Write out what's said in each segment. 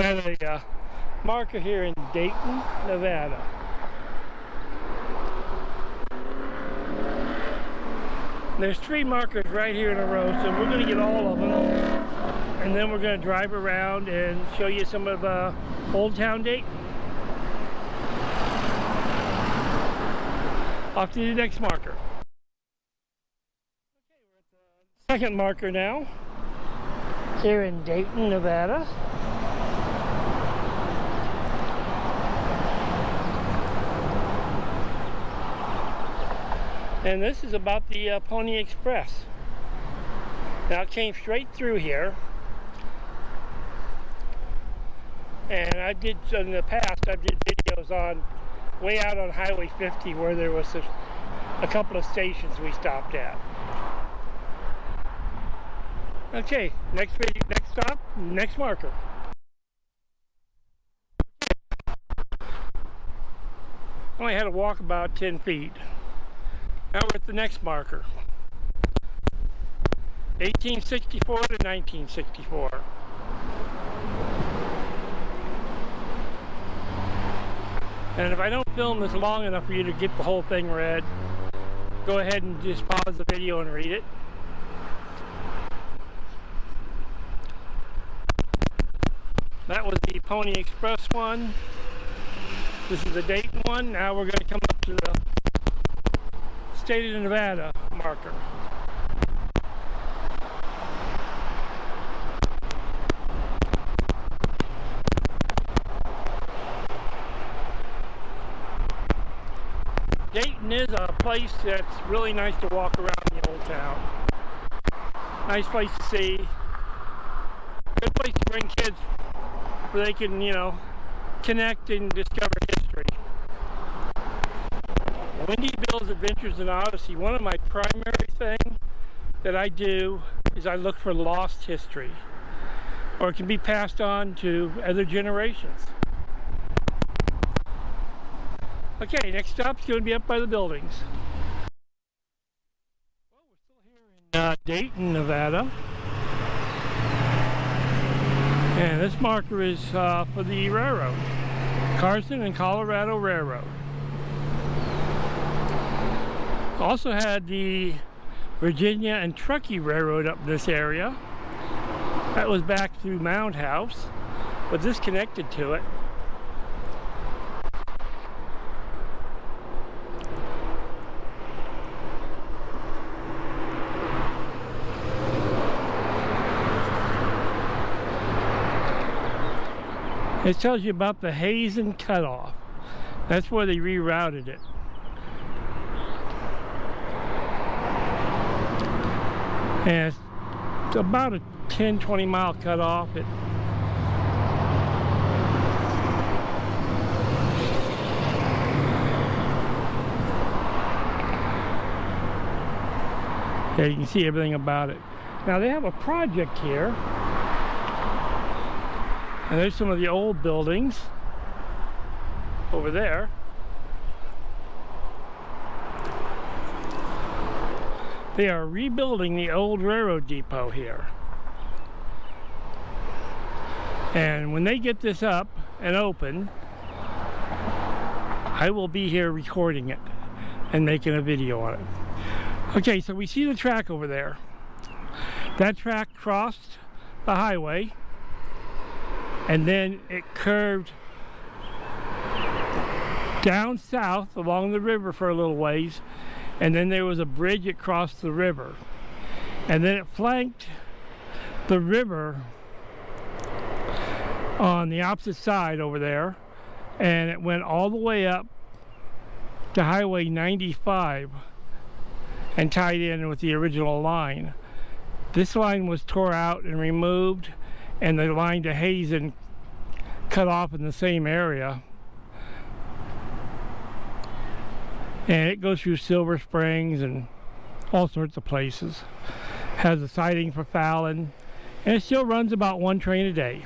I have a marker here in Dayton, Nevada. There's 3 markers right here in a row, so we're going to get all of them, and then we're going to drive around and show you some of Old Town Dayton. Off to the next marker. Okay, we're at the second marker now, here in Dayton, Nevada. And this is about the Pony Express. Now it came straight through here. And I did, in the past, I did videos on, way out on Highway 50 where there was a couple of stations we stopped at. Okay, next video, next stop, next marker. I only had to walk about 10 feet. Now we're at the next marker. 1864 to 1964. And if I don't film this long enough for you to get the whole thing read, go ahead and just pause the video and read it. That was the Pony Express one. This is the Dayton one. Now we're going to come up to the State of Nevada marker. Dayton is a place that's really nice to walk around the old town. Nice place to see. Good place to bring kids where they can, you know, connect and discover history. Windy Bill's Adventures in Odyssey, one of my primary things that I do is I look for lost history, or it can be passed on to other generations. Okay, next stop's going to be up by the buildings. Well, we're still here in Dayton, Nevada. And this marker is for the railroad, Carson and Colorado Railroad. Also had the Virginia and Truckee Railroad up this area. That was back through Mound House, but this connected to it. It tells you about the Hazen Cutoff. That's where they rerouted it. And it's about a 10-20 mile cutoff. Yeah, you can see everything about it. Now they have a project here. And there's some of the old buildings over there. They are rebuilding the old railroad depot here. And when they get this up and open, I will be here recording it and making a video on it. Okay, so we see the track over there. That track crossed the highway, and then it curved down south along the river for a little ways, and then there was a bridge across the river, and then it flanked the river on the opposite side over there, and it went all the way up to Highway 95 and tied in with the original line. This line was tore out and removed, and the line to Hazen cut off in the same area. And it goes through Silver Springs and all sorts of places. Has a siding for Fallon, and it still runs about 1 train a day.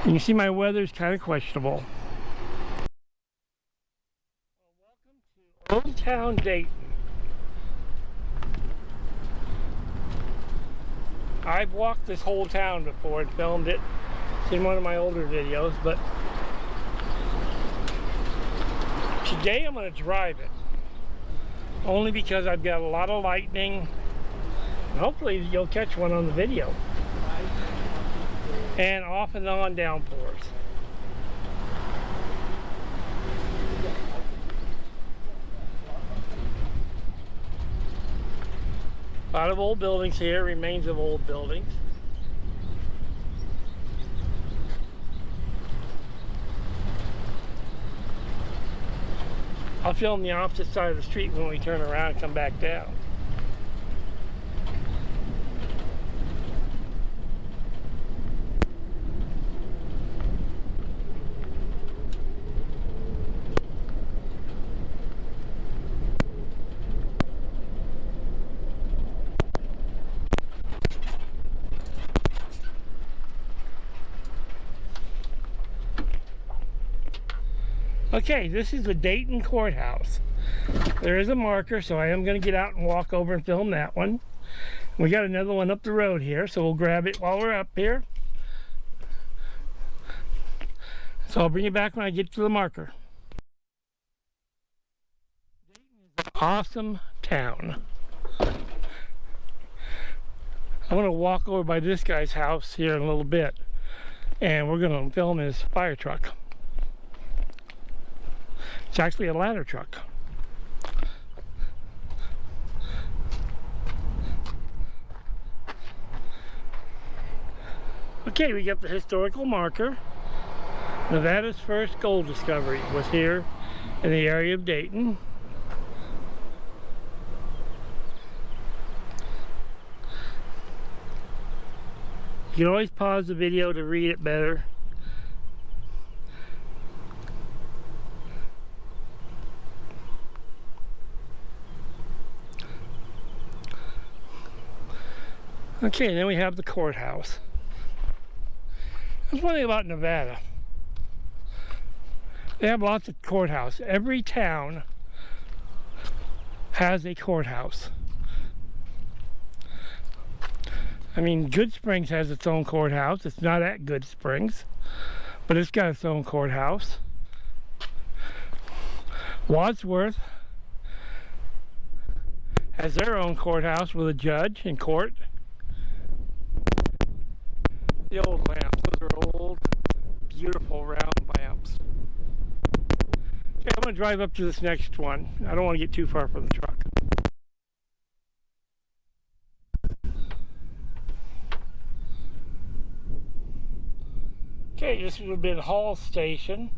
And you see my weather's kind of questionable. Well, welcome to Old Town Dayton. I've walked this whole town before and filmed it. It's in one of my older videos, but today I'm going to drive it. Only because I've got a lot of lightning. And hopefully you'll catch one on the video. And off and on downpours. A lot of old buildings here, remains of old buildings. I'll film the opposite side of the street when we turn around and come back down. Okay, this is the Dayton Courthouse. There is a marker, so I am going to get out and walk over and film that one. We got another one up the road here, so we'll grab it while we're up here. So I'll bring you back when I get to the marker. Dayton is an awesome town. I'm going to walk over by this guy's house here in a little bit, and we're going to film his fire truck. It's actually a ladder truck. Okay, we got the historical marker. Nevada's first gold discovery was here in the area of Dayton. You can always pause the video to read it better. Okay, then we have the courthouse. That's one thing about Nevada. They have lots of courthouses. Every town has a courthouse. I mean, Good Springs has its own courthouse. It's not at Good Springs, but it's got its own courthouse. Wadsworth has their own courthouse with a judge and court. The old lamps, those are old, beautiful round lamps. Okay, I'm going to drive up to this next one. I don't want to get too far from the truck. Okay, this would have been Hall Station.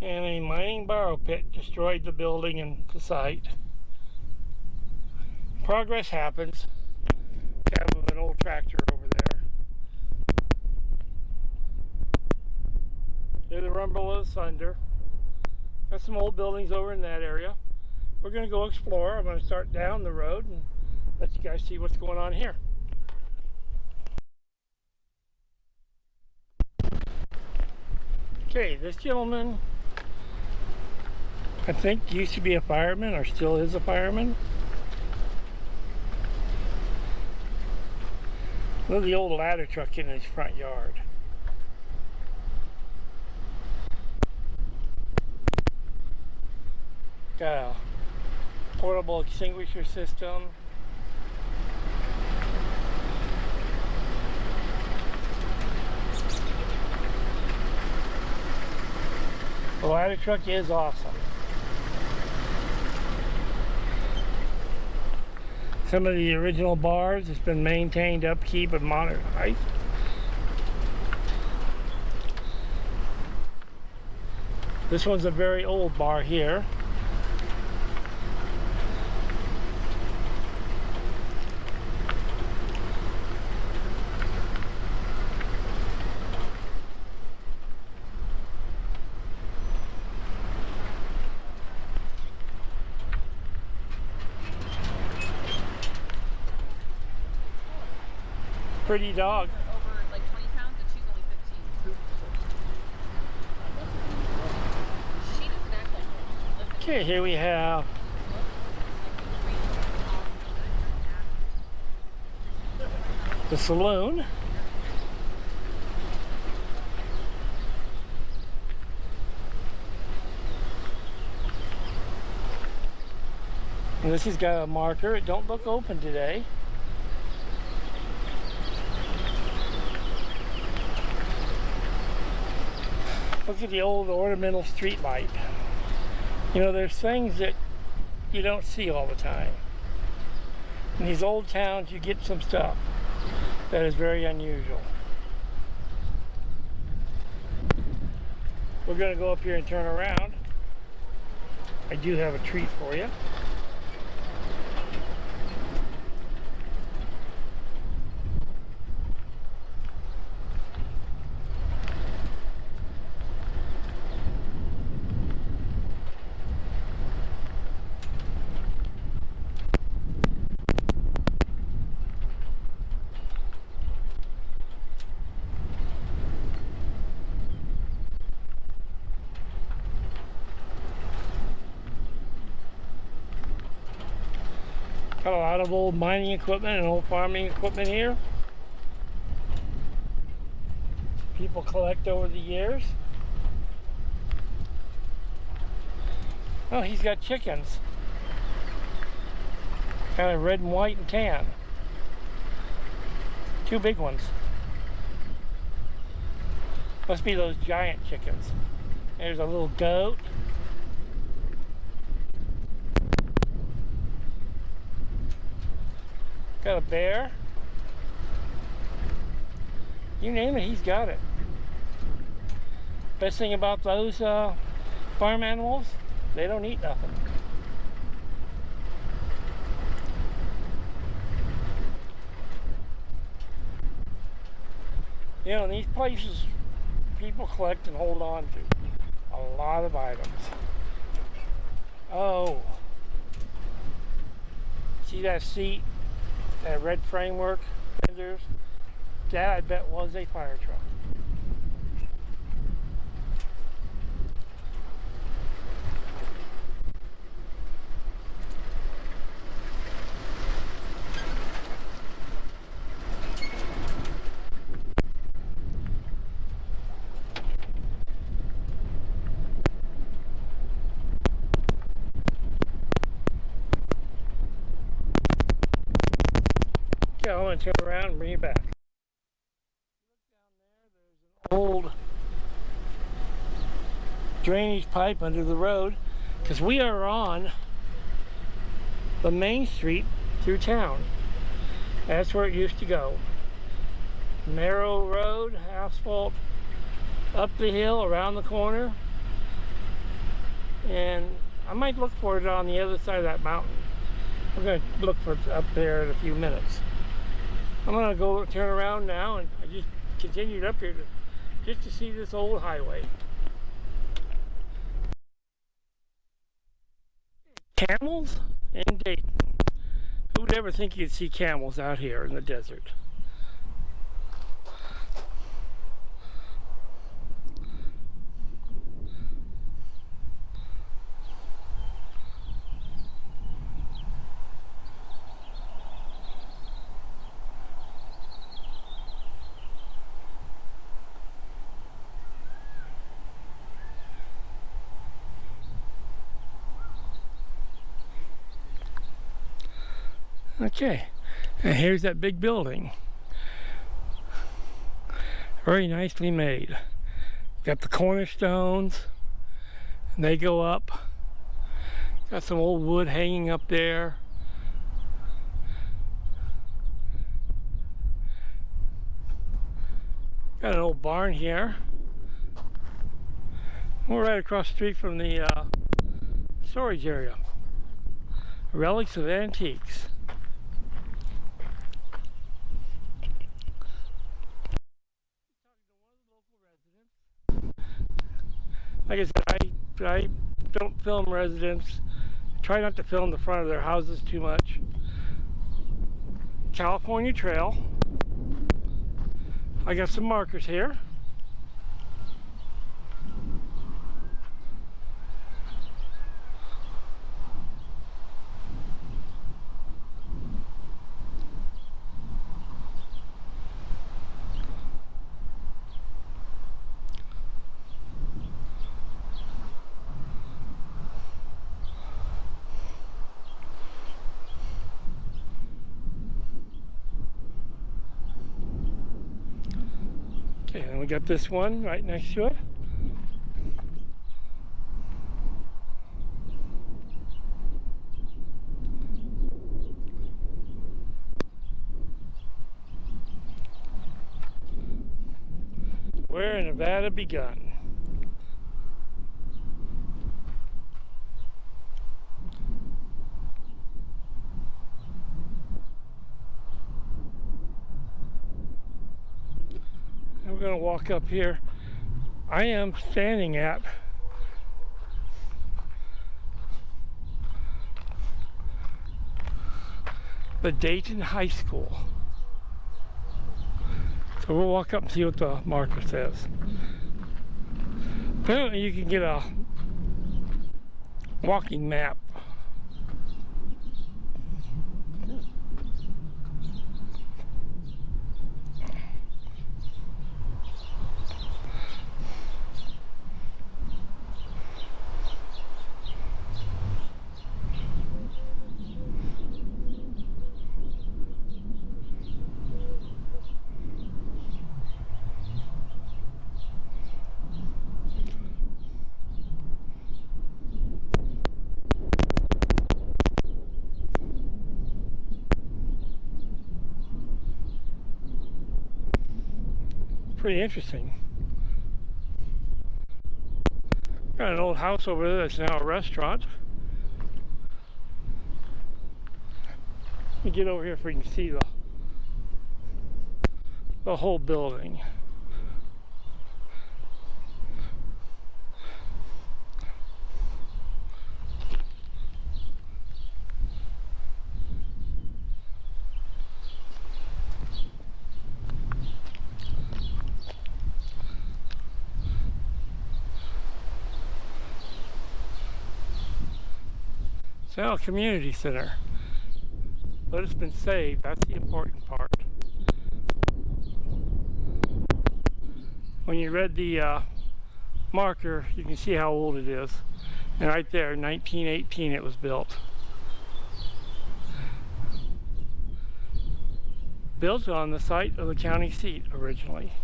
And a mining borrow pit destroyed the building and the site. Progress happens. Cab of an old tractor over there. Here's the rumble of thunder. Got some old buildings over in that area. We're going to go explore. I'm going to start down the road and let you guys see what's going on here. Okay, this gentleman, I think, used to be a fireman, or still is a fireman. Look at the old ladder truck in his front yard. Got a portable extinguisher system. The ladder truck is awesome. Some of the original bars has been maintained, upkeep, and modernized. This one's a very old bar here. pretty dog. Over like 20 pounds and she's only 15. She doesn't act like it. Okay, here we have the saloon. And this has got a marker. It don't look open today. Look at the old ornamental street light. You know, there's things that you don't see all the time. In these old towns, you get some stuff that is very unusual. We're going to go up here and turn around. I do have a treat for you. Got a lot of old mining equipment and old farming equipment here. People collect over the years. Oh, he's got chickens. Kind of red and white and tan. Two big ones. Must be those giant chickens. There's a little goat. Got a bear. You name it, he's got it. Best thing about those farm animals, they don't eat nothing. You know, in these places, people collect and hold on to a lot of items. Oh. See that seat? That red framework, fenders, that I bet was a fire truck. Yeah, I'm going to turn around and bring you back. Look down there, there's an old drainage pipe under the road, because we are on the main street through town. That's where it used to go. Narrow road, asphalt, up the hill, around the corner. And I might look for it on the other side of that mountain. We're going to look for it up there in a few minutes. I'm going to go turn around now, and I just continued up here just to see this old highway. Camels in Dayton. Who would ever think you'd see camels out here in the desert? Okay, and here's that big building. Very nicely made. Got the cornerstones, and they go up. Got some old wood hanging up there. Got an old barn here. We're right across the street from the storage area. Relics of antiques. Like I said, I don't film residents. Try not to film the front of their houses too much. California Trail. I got some markers here. Okay, and we got this one right next to it. Where Nevada begun. And we're going to walk up here. I am standing at the Dayton High School. So we'll walk up and see what the marker says. Apparently you can get a walking map. Pretty interesting. Got an old house over there that's now a restaurant. Let me get over here so you can see the whole building. It's now a community center, but it's been saved. That's the important part. When you read the marker, you can see how old it is. And right there, 1918 it was built. Built on the site of the county seat originally.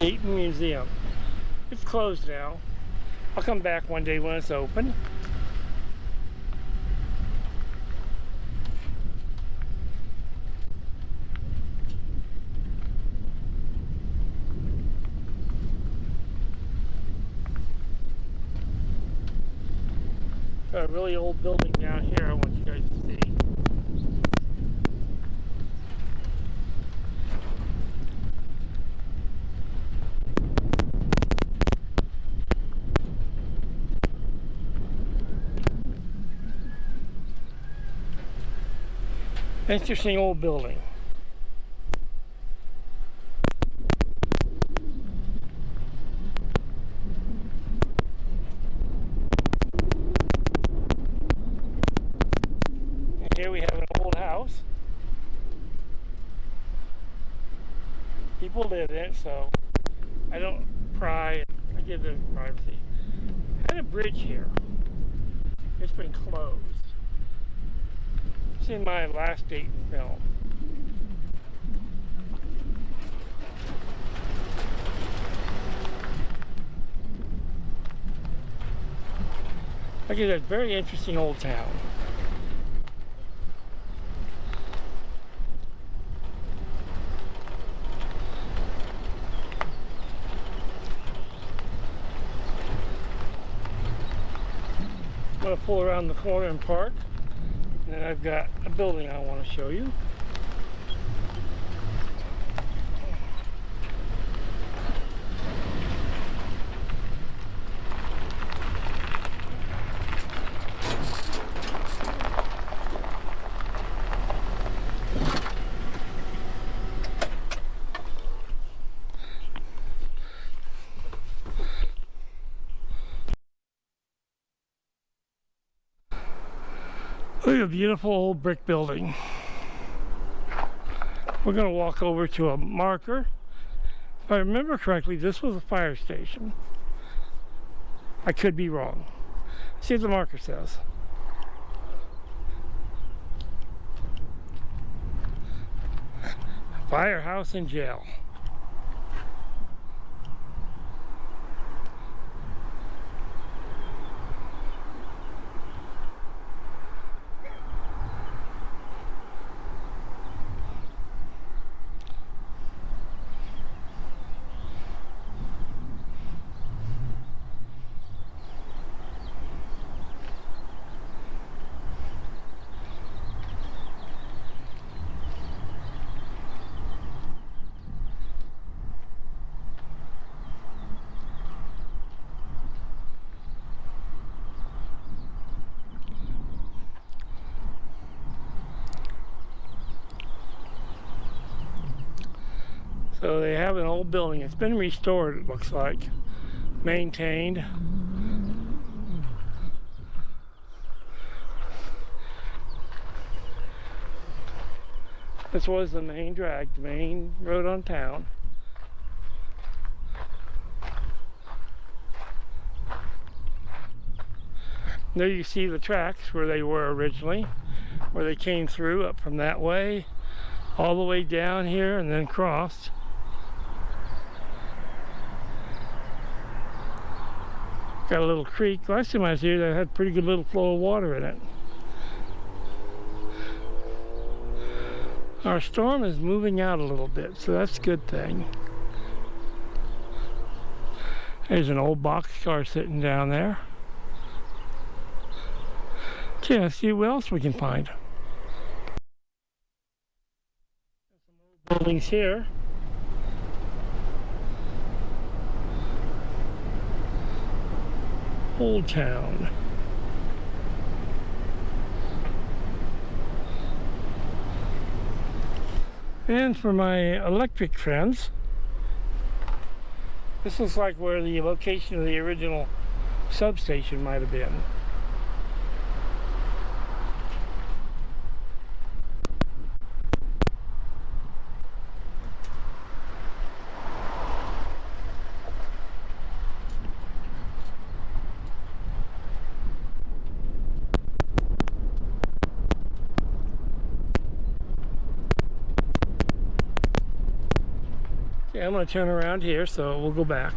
Dayton Museum. It's closed now. I'll come back one day when it's open. Got a really old building down here I want you guys to see. Interesting old building. And here we have an old house. People live in it, so I don't pry. I give them privacy. I had a bridge here. It's been closed. It's in my last Dayton film. Look at that very interesting old town. I'm going to pull around the corner and park. And then I've got a building I want to show you. Look at a beautiful old brick building. We're going to walk over to a marker. If I remember correctly, this was a fire station. I could be wrong. See what the marker says. Firehouse and jail. So they have an old building. It's been restored, it looks like. Maintained. This was the main drag, the main road on town. There you see the tracks where they were originally, where they came through up from that way, all the way down here and then crossed. Got a little creek. Last time I was here, that had a pretty good little flow of water in it. Our storm is moving out a little bit, so that's a good thing. There's an old boxcar sitting down there. Okay, let's see what else we can find. Some old buildings here. Old Town. And for my electric friends, this looks like where the location of the original substation might have been. Okay, I'm going to turn around here, so we'll go back.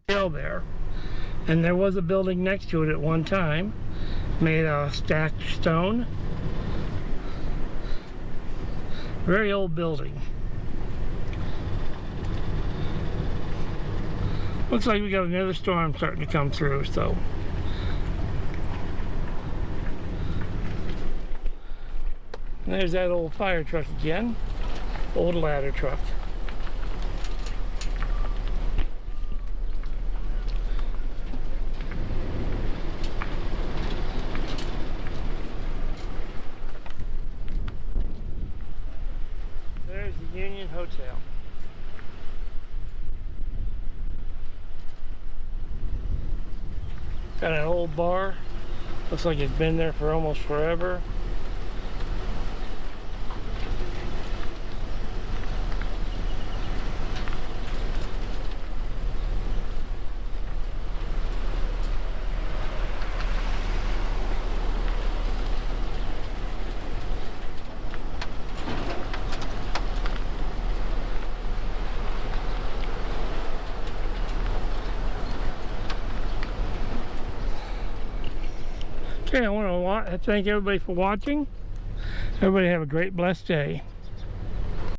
Hotel there, and there was a building next to it at one time, made of stacked stone. Very old building. Looks like we got another storm starting to come through, so. And there's that old fire truck again, old ladder truck. There's the Union Hotel. Got an old bar. Looks like it's been there for almost forever. Okay, I want to thank everybody for watching. Everybody have a great, blessed day.